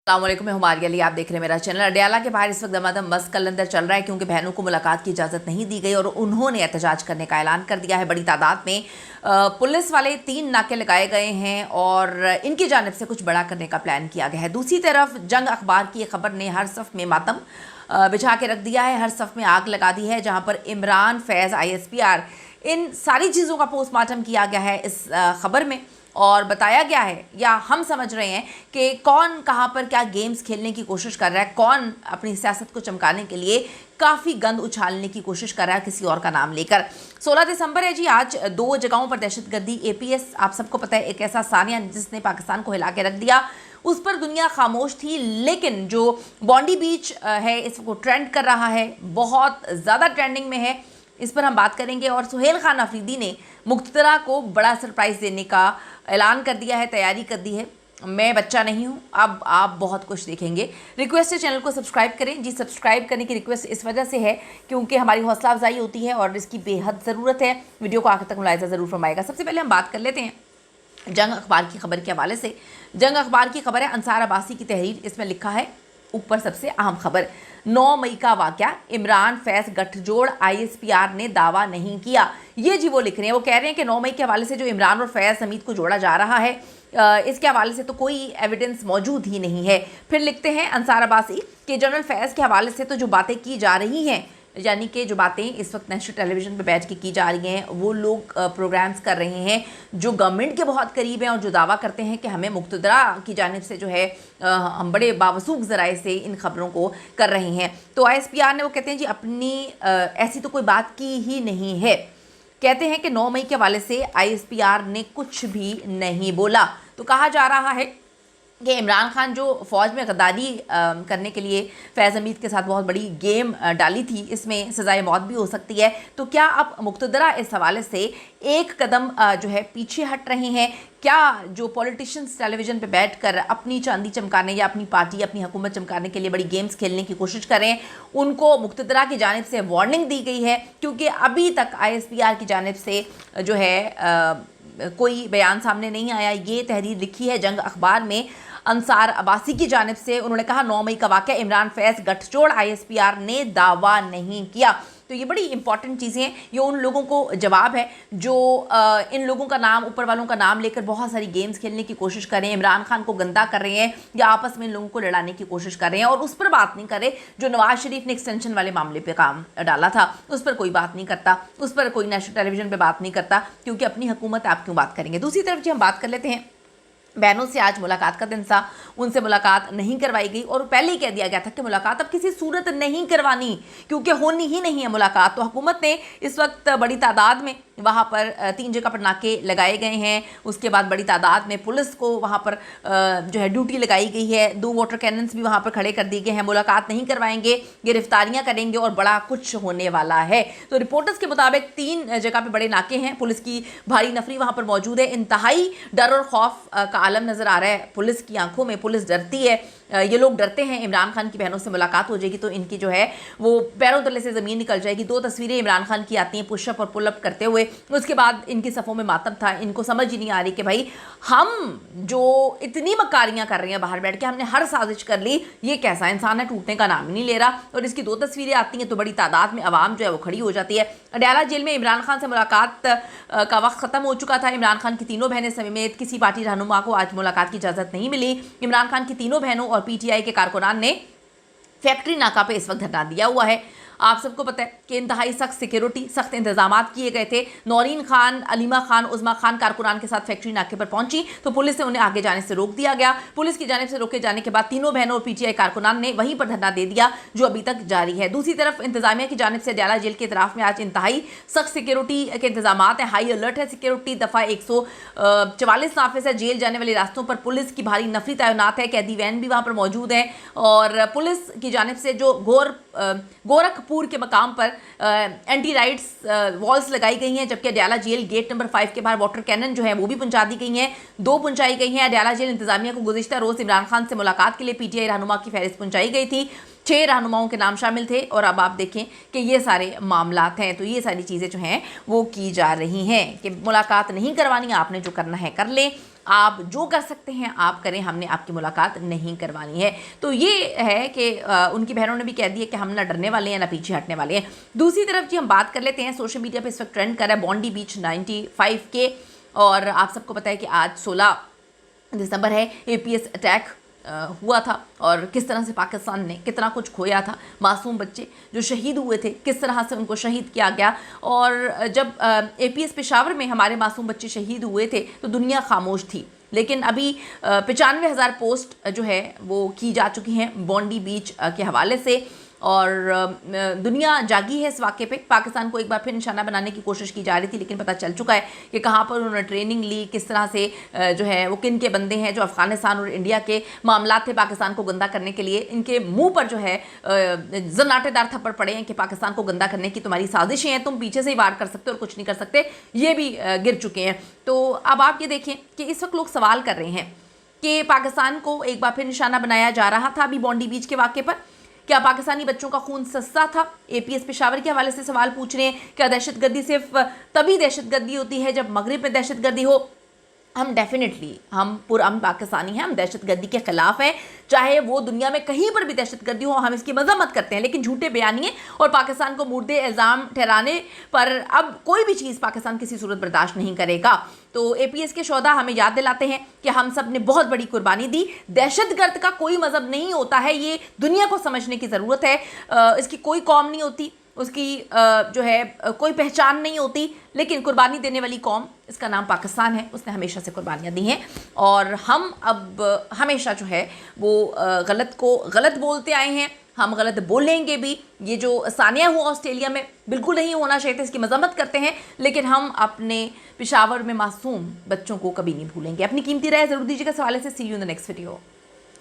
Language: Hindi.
अस्सलामुअलैकुम, मैं हुमारिया अली। आप देख रहे हैं मेरा चैनल। अडयाला के बाहर इस वक्त दमादम मस्त कलंदर चल रहा है क्योंकि बहनों को मुलाकात की इजाज़त नहीं दी गई और उन्होंने एहतजाज करने का ऐलान कर दिया है। बड़ी तादाद में पुलिस वाले 3 नाके लगाए गए हैं और इनकी जानिब से कुछ बड़ा करने का प्लान किया गया है। दूसरी तरफ जंग अखबार की खबर ने हर सफ़ में मातम बिछा के रख दिया है, हर सफ़ में आग लगा दी है, जहाँ पर इमरान, फैज़, ISPR इन सारी चीज़ों का पोस्टमार्टम किया गया है इस खबर में और बताया गया है या हम समझ रहे हैं कि कौन कहाँ पर क्या गेम्स खेलने की कोशिश कर रहा है, कौन अपनी सियासत को चमकाने के लिए काफ़ी गंद उछालने की कोशिश कर रहा है किसी और का नाम लेकर। 16 दिसंबर है जी। आज 2 जगहों पर दहशतगर्दी APS, आप सबको पता है, एक ऐसा सानिया जिसने पाकिस्तान को हिला के रख दिया, उस पर दुनिया खामोश थी। लेकिन जो बॉन्डी बीच है इसको ट्रेंड कर रहा है, बहुत ज़्यादा ट्रेंडिंग में है, इस पर हम बात करेंगे। और सुहेल खान अफरीदी ने मुक्तदरा को बड़ा सरप्राइज़ देने का ऐलान कर दिया है, तैयारी कर दी है। मैं बच्चा नहीं हूँ, अब आप बहुत कुछ देखेंगे। रिक्वेस्ट है चैनल को सब्सक्राइब करें जी। सब्सक्राइब करने की रिक्वेस्ट इस वजह से है क्योंकि हमारी हौसला अफजाई होती है और इसकी बेहद ज़रूरत है। वीडियो को आखिर तक मुलाहिज़ा ज़रूर फरमाएगा। सबसे पहले हम बात कर लेते हैं जंग अखबार की खबर के हवाले से। जंग अखबार की खबर है अंसार अब्बासी की तहरीर। इसमें लिखा है ऊपर सबसे अहम खबर, 9 मई का वाक़या, इमरान फैज़ गठजोड़, ISPR ने दावा नहीं किया। ये जी वो लिख रहे हैं, वो कह रहे हैं कि 9 मई के हवाले से जो इमरान और फैज़ हमीद को जोड़ा जा रहा है, इसके हवाले से तो कोई एविडेंस मौजूद ही नहीं है। फिर लिखते हैं अंसार अब्बासी कि जनरल फैज़ के हवाले से तो जो बातें की जा रही हैं, यानी कि जो बातें इस वक्त नेशनल टेलीविज़न पे बैठ के की जा रही हैं, वो लोग प्रोग्राम्स कर रहे हैं जो गवर्नमेंट के बहुत करीब हैं और जो दावा करते हैं कि हमें मुक्तदरा की जानिब से जो है हम बड़े बावसूख ज़राए से इन खबरों को कर रहे हैं। तो ISPR ने वो कहते हैं जी अपनी ऐसी तो कोई बात की ही नहीं है। कहते हैं कि 9 मई के हवाले से ISPR ने कुछ भी नहीं बोला। तो कहा जा रहा है कि इमरान खान जो फ़ौज में गद्दारी करने के लिए फैज़ हमीद के साथ बहुत बड़ी गेम डाली थी, इसमें सज़ाए मौत भी हो सकती है। तो क्या अब मुक्तदरा इस हवाले से एक कदम जो है पीछे हट रहे हैं? क्या जो पॉलिटिशियंस टेलीविज़न पे बैठकर अपनी चांदी चमकाने या अपनी पार्टी, अपनी हुकूमत चमकाने के लिए बड़ी गेम्स खेलने की कोशिश करें, उनको मुक्तदरा की जानिब से वार्निंग दी गई है? क्योंकि अभी तक ISPR की जानिब से जो है कोई बयान सामने नहीं आया। ये तहरीर लिखी है जंग अखबार में अंसार अब्बासी की जानिब से। उन्होंने कहा 9 मई का वाक़या, इमरान फैज़ गठजोड़, ISPR ने दावा नहीं किया। तो ये बड़ी इंपॉर्टेंट चीज़ें हैं। ये उन लोगों को जवाब है जो इन लोगों का नाम, ऊपर वालों का नाम लेकर बहुत सारी गेम्स खेलने की कोशिश कर रहे हैं, इमरान खान को गंदा कर रहे हैं या आपस में इन लोगों को लड़ाने की कोशिश कर रहे हैं और उस पर बात नहीं कर रहे। जो नवाज शरीफ ने एक्सटेंशन वाले मामले पे काम डाला था, उस पर कोई बात नहीं करता, उस पर कोई नेशनल टेलीविज़न पर बात नहीं करता, क्योंकि अपनी हुकूमत आप क्यों बात करेंगे। दूसरी तरफ जी हम बात कर लेते हैं, बहनों से आज मुलाकात का दिन था, उनसे मुलाकात नहीं करवाई गई और पहले ही कह दिया गया था कि मुलाकात अब किसी सूरत नहीं करवानी क्योंकि होनी ही नहीं है मुलाकात। तो हुकूमत ने इस वक्त बड़ी तादाद में वहाँ पर 3 जगह पर नाके लगाए गए हैं। उसके बाद बड़ी तादाद में पुलिस को वहाँ पर जो है ड्यूटी लगाई गई है। 2 वाटर कैनन्स भी वहाँ पर खड़े कर दिए गए हैं। मुलाकात नहीं करवाएंगे, गिरफ्तारियाँ करेंगे और बड़ा कुछ होने वाला है। तो रिपोर्टर्स के मुताबिक 3 जगह पर बड़े नाके हैं। पुलिस की भारी नफरी वहाँ पर मौजूद है। इंतहाई डर और खौफ का आलम नज़र आ रहा है पुलिस की आंखों में। पुलिस डरती है, ये लोग डरते हैं इमरान खान की बहनों से मुलाकात हो जाएगी तो इनकी जो है वो पैरों तले से ज़मीन निकल जाएगी। 2 तस्वीरें इमरान खान की आती हैं पुशअप और पुलअप करते हुए। उसके बाद इनकी सफ़ों में मातम था। इनको समझ ही नहीं आ रही कि भाई हम जो इतनी मकारियाँ कर रहे हैं बाहर बैठ के, हमने हर साजिश कर ली, ये कैसा इंसान है, टूटने का नाम ही नहीं ले रहा। और इसकी 2 तस्वीरें आती हैं तो बड़ी तादाद में आवाम जो है वो खड़ी हो जाती है। अडयाला जेल में इमरान खान से मुलाकात का वक्त ख़त्म हो चुका था। इमरान खान की तीनों बहनें समेत किसी पार्टी रहनुमा को आज मुलाकात की इजाज़त नहीं मिली। इमरान खान की तीनों बहनों और PTI के कारकुनान ने फैक्ट्री नाका पे इस वक्त धरना दिया हुआ है। आप सबको पता है कि इंतहाई सख्त सिक्योरिटी, सख्त इंतजाम किए गए थे। नौरीन खान, अलीमा खान, उज़मा खान कारकुनान के साथ फैक्ट्री नाके पर पहुंची तो पुलिस ने उन्हें आगे जाने से रोक दिया गया। पुलिस की जानिब से रोके जाने के बाद तीनों बहनों और PTI कारकुनान ने वहीं पर धरना दे दिया जो अभी तक जारी है। दूसरी तरफ इंतजामिया की जानिब से अडयाला जेल के इतराफ़ में आज इंतहाई सख्त सिक्योरिटी के इंतजाम हैं। हाई अलर्ट है सिक्योरिटी। दफ़ा 144 नाफिज है। जेल जाने वाले रास्तों पर पुलिस की भारी नफरी तैनात है। कैदी वैन भी वहाँ पर मौजूद है और पुलिस की जानिब से जो गोरखपुर के मकाम पर एंटी राइट्स वॉल्स लगाई गई हैं, जबकि अडयाला जेल गेट नंबर 5 के बाहर वाटर कैनन जो है वो भी पहुंचा दी गई हैं। 2 पहुंचाई गई हैं। अडयाला जेल इंतजामिया को गुज़िश्ता रोज़ इमरान खान से मुलाकात के लिए PTI रहनुमा की फहरिस्त पहुंचाई गई थी। 6 रहनुमाओं के नाम शामिल थे और अब आप देखें कि ये सारे मामलात हैं। तो ये सारी चीज़ें जो हैं वो की जा रही हैं कि मुलाकात नहीं करवानी, आपने जो करना है कर लें। आप जो कर सकते हैं आप करें, हमने आपकी मुलाकात नहीं करवानी है। तो ये है कि उनकी बहनों ने भी कह दिया कि हम ना डरने वाले हैं ना पीछे हटने वाले हैं। दूसरी तरफ जी हम बात कर लेते हैं, सोशल मीडिया पे इस वक्त ट्रेंड कर रहा है बॉन्डी बीच 95 के, और आप सबको पता है कि आज 16 दिसंबर है, एपीएस अटैक हुआ था और किस तरह से पाकिस्तान ने कितना कुछ खोया था। मासूम बच्चे जो शहीद हुए थे, किस तरह से उनको शहीद किया गया। और जब एपीएस पेशावर में हमारे मासूम बच्चे शहीद हुए थे तो दुनिया खामोश थी, लेकिन अभी 95,000 पोस्ट जो है वो की जा चुकी हैं बॉन्डी बीच के हवाले से, और दुनिया जागी है इस वाक़े पे। पाकिस्तान को एक बार फिर निशाना बनाने की कोशिश की जा रही थी, लेकिन पता चल चुका है कि कहाँ पर उन्होंने ट्रेनिंग ली, किस तरह से जो है वो किन के बंदे हैं जो अफ़गानिस्तान और इंडिया के मामला थे पाकिस्तान को गंदा करने के लिए। इनके मुंह पर जो है जन्नाटेदार थप्पड़ पड़े हैं कि पाकिस्तान को गंदा करने की तुम्हारी साजिशें हैं, तुम पीछे से ही वार कर सकते हो और कुछ नहीं कर सकते, ये भी गिर चुके हैं। तो अब आप ये देखें कि इस वक्त लोग सवाल कर रहे हैं कि पाकिस्तान को एक बार फिर निशाना बनाया जा रहा था अभी बॉन्डी बीच के वाक़े पर। क्या पाकिस्तानी बच्चों का खून सस्ता था? एपीएस पेशावर के हवाले से सवाल पूछ रहे हैं। क्या दहशतगर्दी सिर्फ तभी दहशतगर्दी होती है जब मगरिब में दहशतगर्दी हो? हम डेफिनेटली हम पाकिस्तानी हैं, हम दहशतगर्दी के खिलाफ हैं, चाहे वो दुनिया में कहीं पर भी दहशतगर्दी हो, हम इसकी मजम्मत करते हैं, लेकिन झूठे बयानिए और पाकिस्तान को मुर्दे इल्ज़ाम ठहराने पर अब कोई भी चीज़ पाकिस्तान किसी सूरत बर्दाश्त नहीं करेगा। तो एपीएस के शोधा हमें याद दिलाते हैं कि हम सब ने बहुत बड़ी कुर्बानी दी। दहशतगर्द का कोई मजहब नहीं होता है, ये दुनिया को समझने की ज़रूरत है। इसकी कोई कौम नहीं होती, उसकी जो है कोई पहचान नहीं होती, लेकिन कुर्बानी देने वाली कौम, इसका नाम पाकिस्तान है, उसने हमेशा से कुर्बानियाँ दी हैं। और हम अब हमेशा जो है वो गलत को गलत बोलते आए हैं, हम गलत बोलेंगे भी। ये जो सानिया हुआ ऑस्ट्रेलिया में बिल्कुल नहीं होना चाहिए था, इसकी मजम्मत करते हैं, लेकिन हम अपने पेशावर में मासूम बच्चों को कभी नहीं भूलेंगे। अपनी कीमती राय ज़रूर दीजिएगा इस हवाले से। See you in the next video.